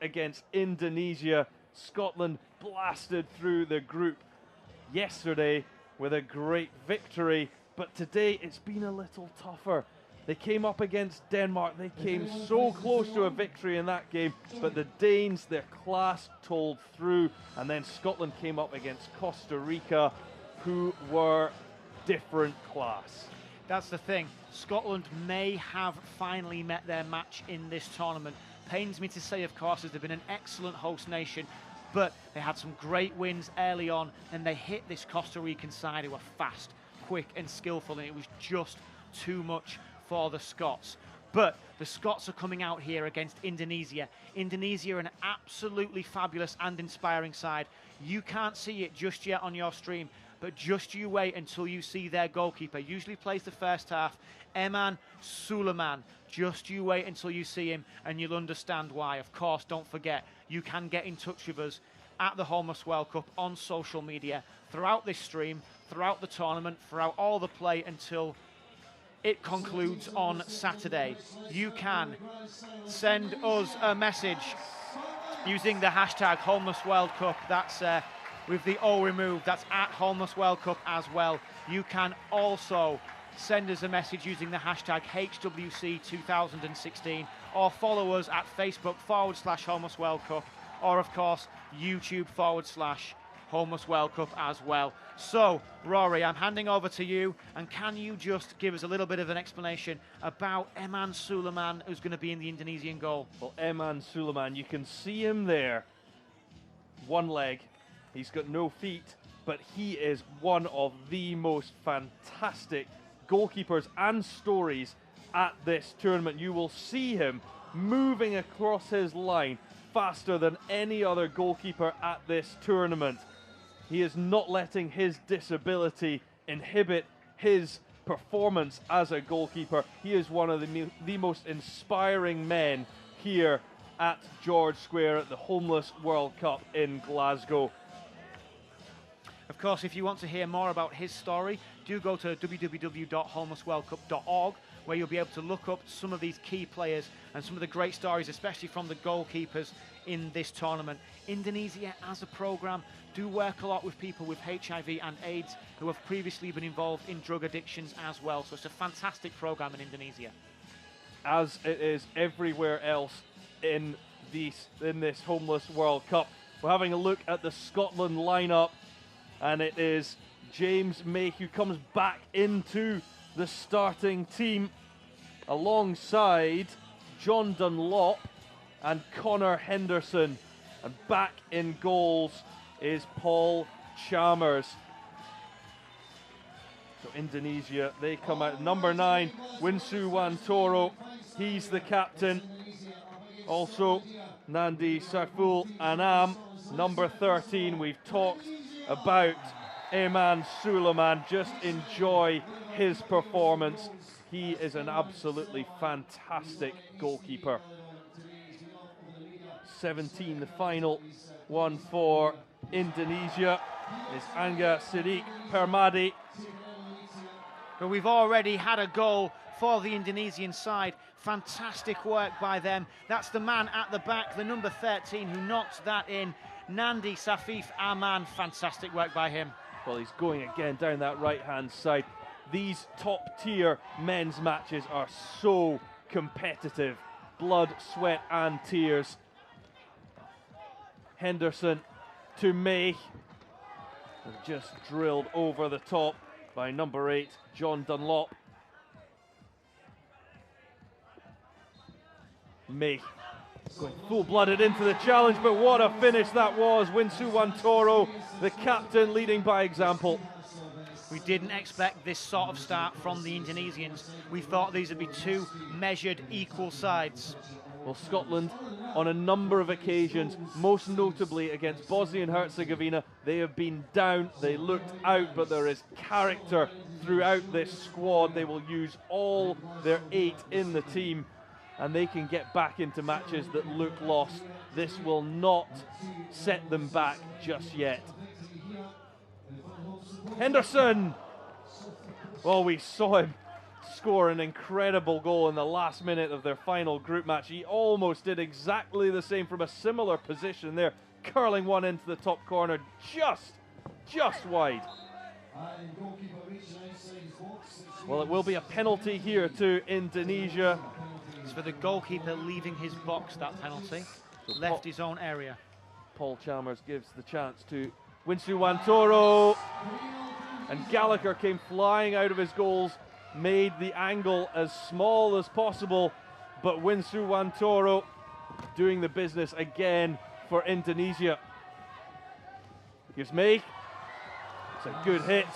against Indonesia. Scotland blasted through the group yesterday with a great victory, but today it's been a little tougher. They came up against Denmark. They came so close to a victory in that game, but the Danes, their class told through, and then Scotland came up against Costa Rica, who were different class. That's the thing. Scotland may have finally met their match in this tournament. Pains me to say, of course, as they've been an excellent host nation, but they had some great wins early on, and they hit this Costa Rican side who were fast, quick, and skillful, and it was just too much for the Scots. But the Scots are coming out here against Indonesia. Indonesia are an absolutely fabulous and inspiring side. You can't see it just yet on your stream, but just you wait until you see their goalkeeper. Usually plays the first half, Eman Suleiman. Just you wait until you see him and you'll understand why. Of course, don't forget, you can get in touch with us at the Homeless World Cup on social media throughout this stream, throughout the tournament, throughout all the play until it concludes on Saturday. You can send us a message using the hashtag Homeless World Cup. That's with the O removed. That's at Homeless World Cup as well. You can also send us a message using the hashtag HWC2016 or follow us at Facebook/Homeless World Cup, or of course YouTube/Homeless World Cup as well. So, Rory, I'm handing over to you, and can you just give us a little bit of an explanation about Eman Suleiman, who's going to be in the Indonesian goal? Well, Eman Suleiman, you can see him there. One leg, he's got no feet, but he is one of the most fantastic goalkeepers and stories at this tournament. You will see him moving across his line faster than any other goalkeeper at this tournament. He is not letting his disability inhibit his performance as a goalkeeper. He is one of the most inspiring men here at George Square at the Homeless World Cup in Glasgow. Of course, if you want to hear more about his story, do go to www.homelessworldcup.org, where you'll be able to look up some of these key players and some of the great stories, especially from the goalkeepers in this tournament. Indonesia, as a program, do work a lot with people with HIV and AIDS who have previously been involved in drug addictions as well. So it's a fantastic program in Indonesia. As it is everywhere else in this Homeless World Cup. We're having a look at the Scotland lineup, and it is James May who comes back into the starting team alongside John Dunlop and Connor Henderson. And back in goals is Paul Chalmers. So Indonesia, they come out. Number 9, Winsu Wantoro. He's the captain. Also, Nandi Saiful Anam. Number 13, we've talked about Eman Suleiman. Just enjoy his performance. He is an absolutely fantastic goalkeeper. 17, the final one for Indonesia is Angga Siddiq Permadi. But we've already had a goal for the Indonesian side. Fantastic work by them. That's the man at the back, the number 13, who knocks that in. Nandi Safif Aman, fantastic work by him. Well, he's going again down that right-hand side. These top-tier men's matches are so competitive. Blood, sweat, and tears. Henderson to May. Just drilled over the top by number 8, John Dunlop. May going full-blooded into the challenge, but what a finish that was. Winsu Wantoro, the captain, leading by example. We didn't expect this sort of start from the Indonesians. We thought these would be two measured, equal sides. Well, Scotland, on a number of occasions, most notably against Bosnia and Herzegovina, they have been down, they looked out, but there is character throughout this squad. They will use all their 8 in the team, and they can get back into matches that look lost. This will not set them back just yet. Henderson! Well, we saw him score an incredible goal in the last minute of their final group match. He almost did exactly the same from a similar position there, curling one into the top corner, just wide. Well, it will be a penalty here to Indonesia. It's for the goalkeeper leaving his box, that penalty. So left his own area. Paul Chalmers gives the chance to Winsu Wantoro. And Gallagher came flying out of his goals, made the angle as small as possible, but Winsu Wantoro doing the business again for Indonesia. Here's May. It's a good hit.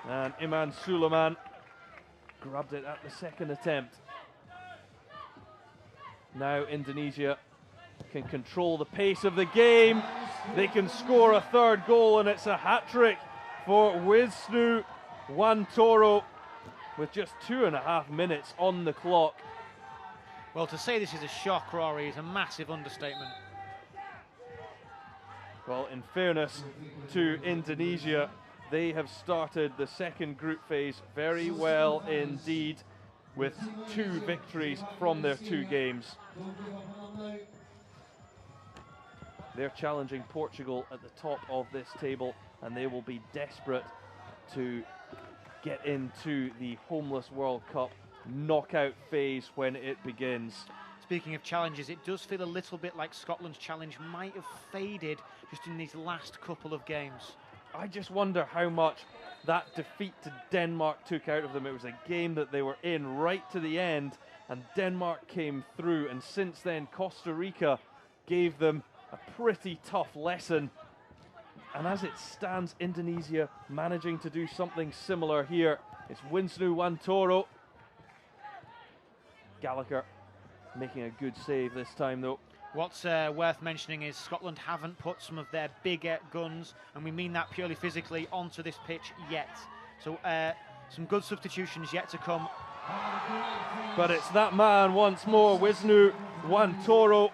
And Iman Suleiman grabbed it at the second attempt. Now Indonesia can control the pace of the game. They can score a third goal, and it's a hat-trick for Wisnu Wantoro with just 2.5 minutes on the clock. Well, to say this is a shock, Rory, is a massive understatement. Well, in fairness to Indonesia, they have started the second group phase very well indeed, with 2 victories from their 2 games. They're challenging Portugal at the top of this table, and they will be desperate to get into the Homeless World Cup knockout phase when it begins. Speaking of challenges, it does feel a little bit like Scotland's challenge might have faded just in these last couple of games. I just wonder how much that defeat to Denmark took out of them. It was a game that they were in right to the end, and Denmark came through, and since then Costa Rica gave them a pretty tough lesson. And as it stands, Indonesia managing to do something similar here. It's Winsnu Wantoro. Gallagher making a good save this time though. What's worth mentioning is Scotland haven't put some of their bigger guns, and we mean that purely physically, onto this pitch yet. So some good substitutions yet to come. But it's that man once more, Wisnu Wantoro,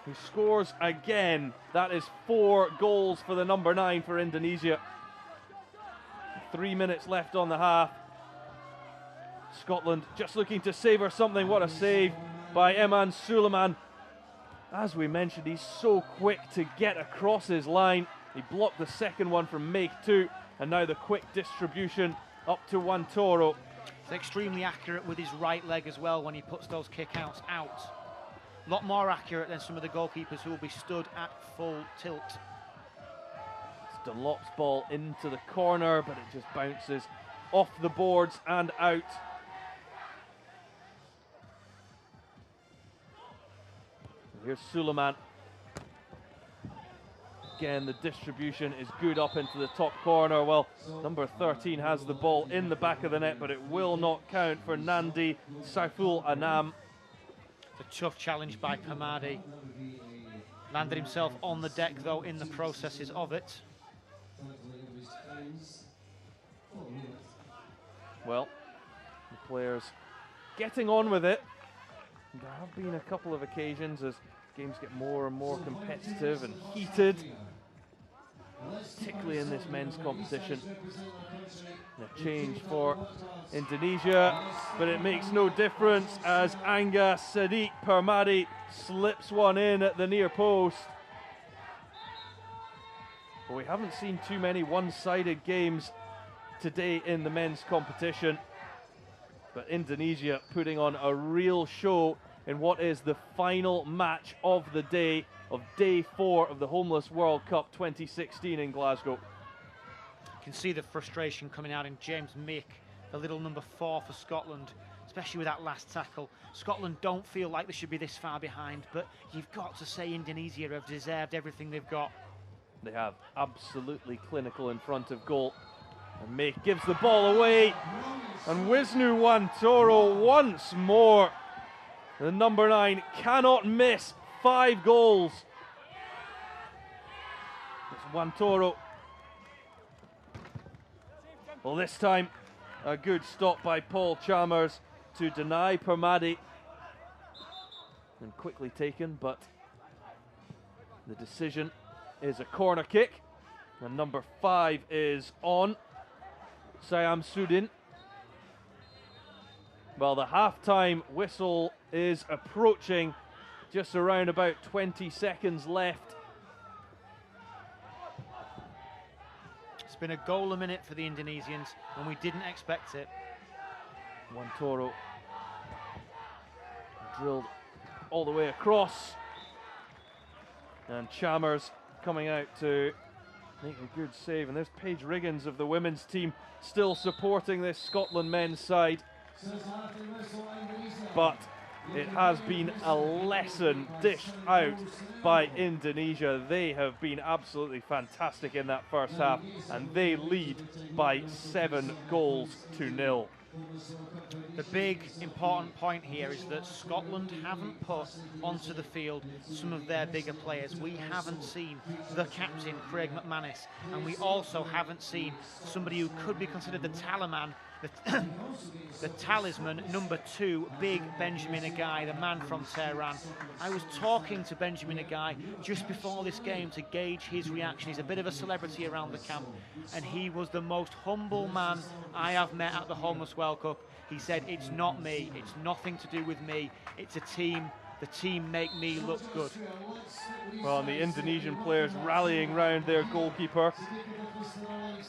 who scores again. That is 4 goals for the number 9 for Indonesia. 3 minutes left on the half. Scotland just looking to savour something. What a save by Iman Suleiman. As we mentioned, he's so quick to get across his line. He blocked the second one from Make too, and now the quick distribution up to Wantoro. He's extremely accurate with his right leg as well when he puts those kick-outs out. A lot more accurate than some of the goalkeepers who will be stood at full tilt. It's Dunlop's ball into the corner, but it just bounces off the boards and out. Here's Suleiman. Again, the distribution is good up into the top corner. Well, number 13 has the ball in the back of the net, but it will not count for Nandi Saiful Anam. It's a tough challenge by Permadi. Landed himself on the deck, though, in the processes of it. Well, the players getting on with it. There have been a couple of occasions as games get more and more competitive and heated, particularly in this men's competition. A change for Indonesia, but it makes no difference as Angga Sadiq Permadi slips one in at the near post. But we haven't seen too many one-sided games today in the men's competition. But Indonesia putting on a real show in what is the final match of the day, of day 4 of the Homeless World Cup 2016 in Glasgow. You can see the frustration coming out in James Mick, the little number 4 for Scotland, especially with that last tackle. Scotland don't feel like they should be this far behind, but you've got to say Indonesia have deserved everything they've got. They have, absolutely clinical in front of goal. And Mick gives the ball away, and Wisnu Wantoro once more. The number 9 cannot miss 5 goals. It's Wantoro. Well, this time a good stop by Paul Chalmers to deny Permadi. And quickly taken, but the decision is a corner kick. And number 5 is on. Syam Sudin. Well, the halftime whistle is approaching, just around about 20 seconds left. It's been a goal a minute for the Indonesians, and we didn't expect it. Wantoro drilled all the way across. And Chalmers coming out to make a good save. And there's Paige Riggins of the women's team still supporting this Scotland men's side. But it has been a lesson dished out by Indonesia. They have been absolutely fantastic in that first half, and they lead by 7 goals to 0. The big important point here is that Scotland haven't put onto the field some of their bigger players. We haven't seen the captain, Craig McManus, and we also haven't seen somebody who could be considered the talisman, the talisman, number 2, big Benjamin Agai, the man from Tehran. I was talking to Benjamin Agai just before this game to gauge his reaction. He's a bit of a celebrity around the camp, and he was the most humble man I have met at the Homeless World Cup. He said, "It's not me, it's nothing to do with me, it's a team. The team make me look good." Well, and the Indonesian players rallying round their goalkeeper.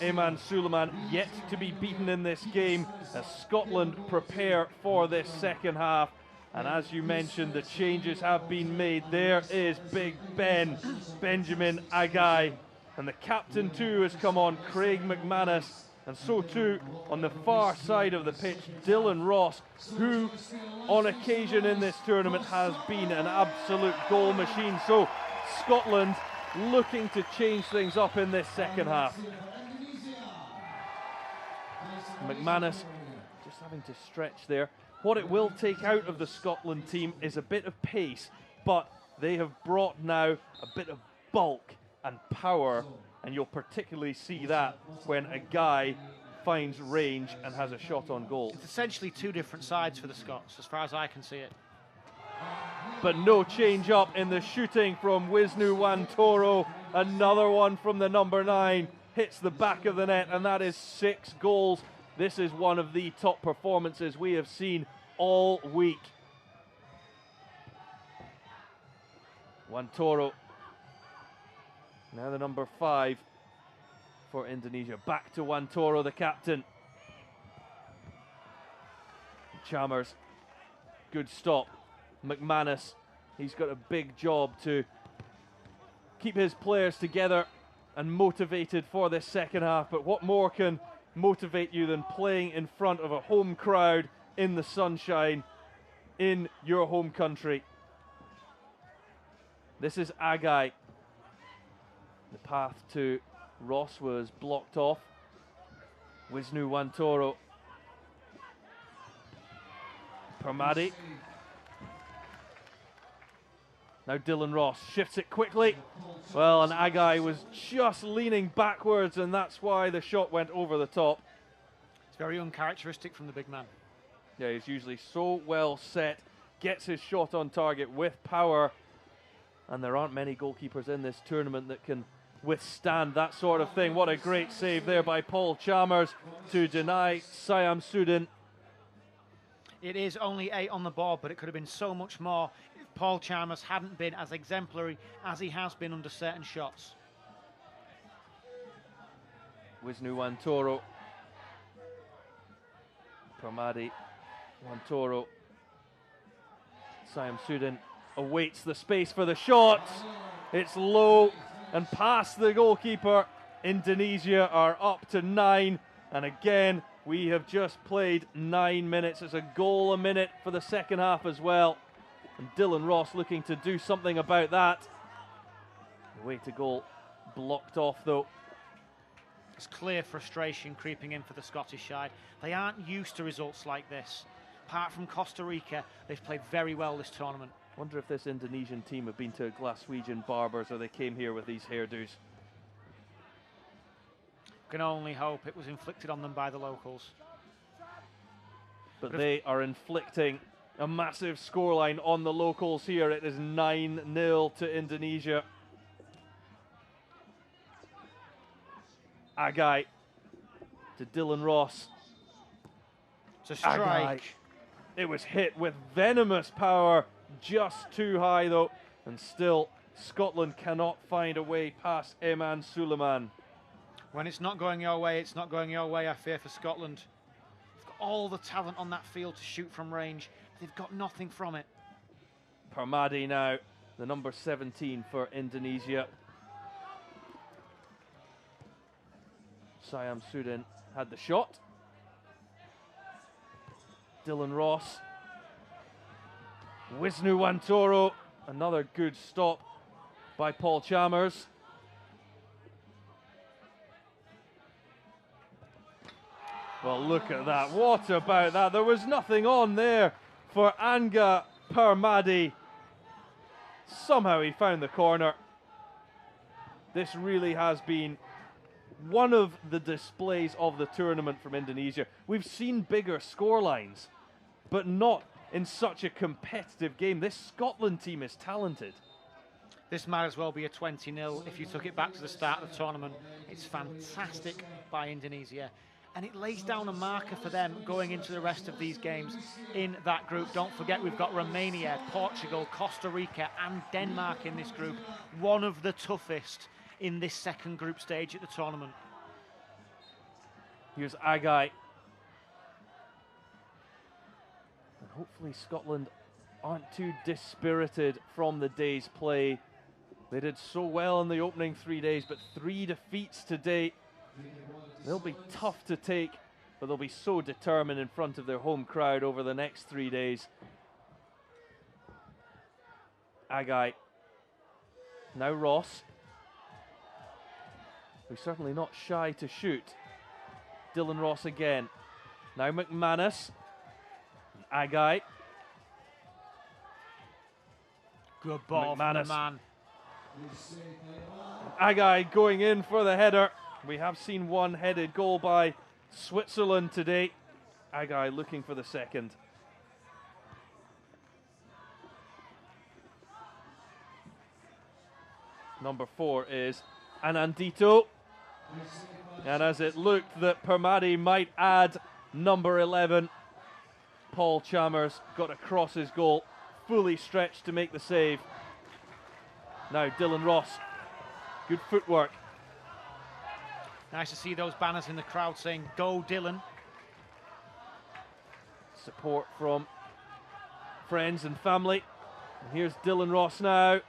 Eman Suleiman yet to be beaten in this game as Scotland prepare for this second half. And as you mentioned, the changes have been made. There is Big Ben, Benjamin Agai. And the captain too has come on, Craig McManus. And so too, on the far side of the pitch, Dylan Ross, who on occasion in this tournament has been an absolute goal machine. So Scotland looking to change things up in this second half. McManus just having to stretch there. What it will take out of the Scotland team is a bit of pace, but they have brought now a bit of bulk and power, and you'll particularly see that when a guy finds range and has a shot on goal. It's essentially 2 different sides for the Scots, as far as I can see it. But no change up in the shooting from Wisnu Wantoro. Another one from the number 9 hits the back of the net, and that is 6 goals. This is one of the top performances we have seen all week. Wantoro, now the number 5 for Indonesia. Back to Wantoro, the captain. Chalmers, good stop. McManus, he's got a big job to keep his players together and motivated for this second half. But what more can motivate you than playing in front of a home crowd in the sunshine in your home country? This is Agai. The path to Ross was blocked off. Wisnu Wantoro. Permadi. Now Dylan Ross shifts it quickly. Well, and Agai was just leaning backwards, and that's why the shot went over the top. It's very uncharacteristic from the big man. Yeah, he's usually so well set, gets his shot on target with power, and there aren't many goalkeepers in this tournament that can withstand that sort of thing. What a great save there by Paul Chalmers to deny Siam Sudin. It is only 8 on the board, but it could have been so much more if Paul Chalmers hadn't been as exemplary as he has been under certain shots. Wisnu Wantoro. Permadi. Wantoro. Siam Sudin awaits the space for the shot. It's low and past the goalkeeper. Indonesia are up to 9, and again we have just played 9 minutes. It's a goal a minute for the second half as well, and Dylan Ross looking to do something about that. The way to goal blocked off though. There's clear frustration creeping in for the Scottish side. They aren't used to results like this. Apart from Costa Rica, they've played very well this tournament. Wonder if this Indonesian team have been to Glaswegian barbers or they came here with these hairdos. Can only hope it was inflicted on them by the locals. But they are inflicting a massive scoreline on the locals here. It is 9-0 to Indonesia. Agai to Dylan Ross. It's a strike. Agai. It was hit with venomous power, just too high though, and still Scotland cannot find a way past Eman Suleiman. When it's not going your way, it's not going your way, I fear, for Scotland. They've got all the talent on that field to shoot from range. They've got nothing from it. Permadi now, the number 17 for Indonesia. Syam Sudin had the shot. Dylan Ross. Wisnu Wantoro, another good stop by Paul Chalmers. Well, look at that. What about that? There was nothing on there for Anga Permadi. Somehow he found the corner. This really has been one of the displays of the tournament from Indonesia. We've seen bigger scorelines, but not in such a competitive game. This Scotland team is talented. This might as well be a 20-0 if you took it back to the start of the tournament. It's fantastic by Indonesia, and it lays down a marker for them going into the rest of these games in that group. Don't forget, we've got Romania, Portugal, Costa Rica and Denmark in this group. One of the toughest in this second group stage at the tournament. Here's Agai. And hopefully Scotland aren't too dispirited from the day's play. They did so well in the opening 3 days, but 3 defeats to date. They'll be tough to take, but they'll be so determined in front of their home crowd over the next 3 days. Agai. Now Ross. Who's certainly not shy to shoot. Dylan Ross again. Now McManus. Agai. Good ball from the man. Agai going in for the header. We have seen one headed goal by Switzerland today. Agai looking for the second. Number 4 is Anandito. And as it looked that Permadi might add number 11, Paul Chalmers got across his goal, fully stretched to make the save. Now Dylan Ross, good footwork. Nice to see those banners in the crowd saying, "Go Dylan." Support from friends and family. And here's Dylan Ross now.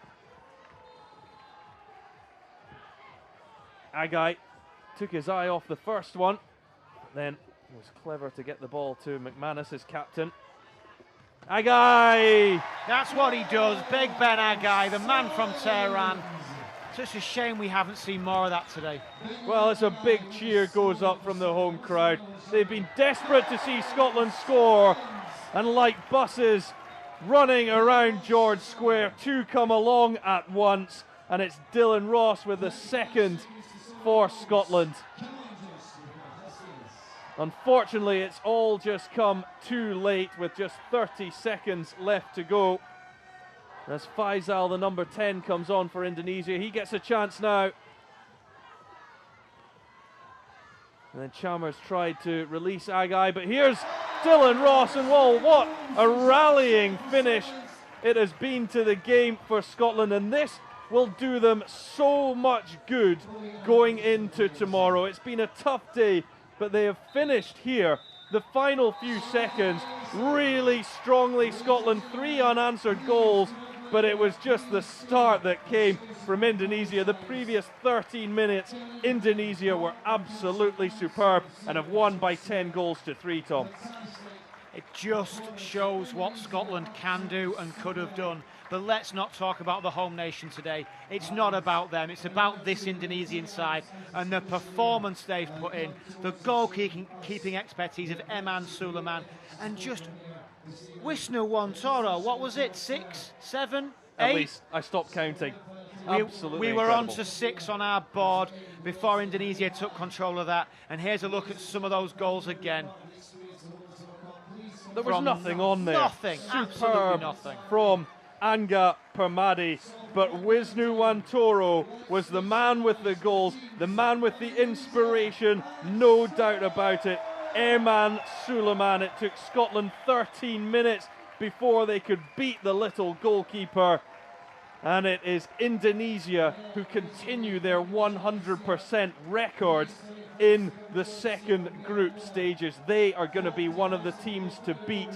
Agai took his eye off the first one, then was clever to get the ball to McManus, his captain. Agai! That's what he does, Big Ben Agai, the man from Tehran. Such a shame we haven't seen more of that today. Well, it's a big cheer goes up from the home crowd. They've been desperate to see Scotland score, and like buses running around George Square, 2 come along at once, and it's Dylan Ross with the second for Scotland. Unfortunately, it's all just come too late with just 30 seconds left to go. As Faisal, the number 10, comes on for Indonesia, he gets a chance now. And then Chalmers tried to release Agai, but here's Dylan Ross, and whoa, what a rallying finish it has been to the game for Scotland, and this will do them so much good going into tomorrow. It's been a tough day, but they have finished here. The final few seconds, really strongly. Scotland, 3 unanswered goals, but it was just the start that came from Indonesia. The previous 13 minutes, Indonesia were absolutely superb and have won by 10 goals to 3, Tom. It just shows what Scotland can do and could have done. But let's not talk about the home nation today. It's not about them. It's about this Indonesian side and the performance they've put in, the goal-keeping expertise of Eman Suleiman, and just Wisnu Wantoro. What was it? 6, 7, 8? At least I stopped counting. Absolutely we were incredible. on to 6 on our board before Indonesia took control of that. And here's a look at some of those goals again. There was nothing on there. Nothing. Absolutely nothing. From Anga Permadi, but Wisnu Wantoro was the man with the goals, the man with the inspiration, no doubt about it. Eman Suleiman. It took Scotland 13 minutes before they could beat the little goalkeeper. And it is Indonesia who continue their 100% record in the second group stages. They are going to be one of the teams to beat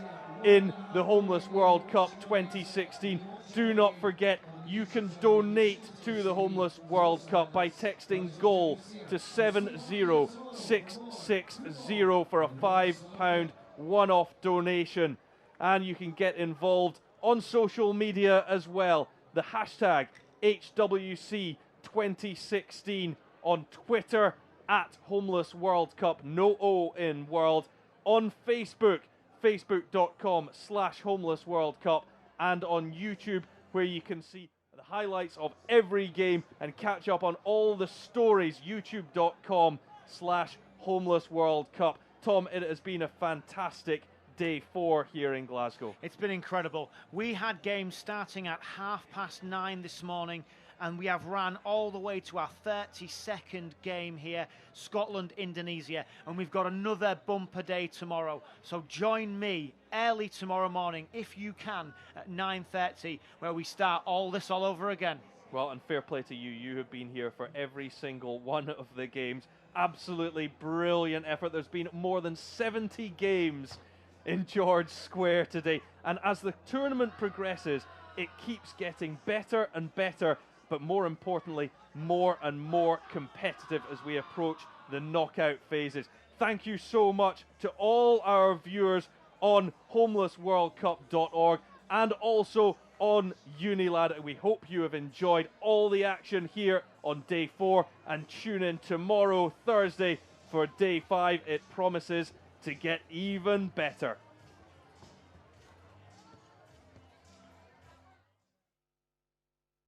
in the Homeless World Cup 2016. Do not forget, you can donate to the Homeless World Cup by texting GOAL to 70660 for a £5 one-off donation. And you can get involved on social media as well. The hashtag HWC2016 on Twitter, at Homeless World Cup, no O in world, on Facebook, facebook.com/Homeless World Cup, and on YouTube, where you can see the highlights of every game and catch up on all the stories, youtube.com/Homeless World Cup. Tom, it has been a fantastic day 4 here in Glasgow. It's been incredible. We had games starting at 9:30 this morning, and we have ran all the way to our 32nd game here, Scotland, Indonesia, and we've got another bumper day tomorrow. So join me early tomorrow morning, if you can, at 9:30, where we start all this all over again. Well, and fair play to you. You have been here for every single one of the games. Absolutely brilliant effort. There's been more than 70 games in George Square today. And as the tournament progresses, it keeps getting better and better, but more importantly, more and more competitive as we approach the knockout phases. Thank you so much to all our viewers on homelessworldcup.org and also on Unilad. We hope you have enjoyed all the action here on day 4, and tune in tomorrow, Thursday, for day 5. It promises to get even better.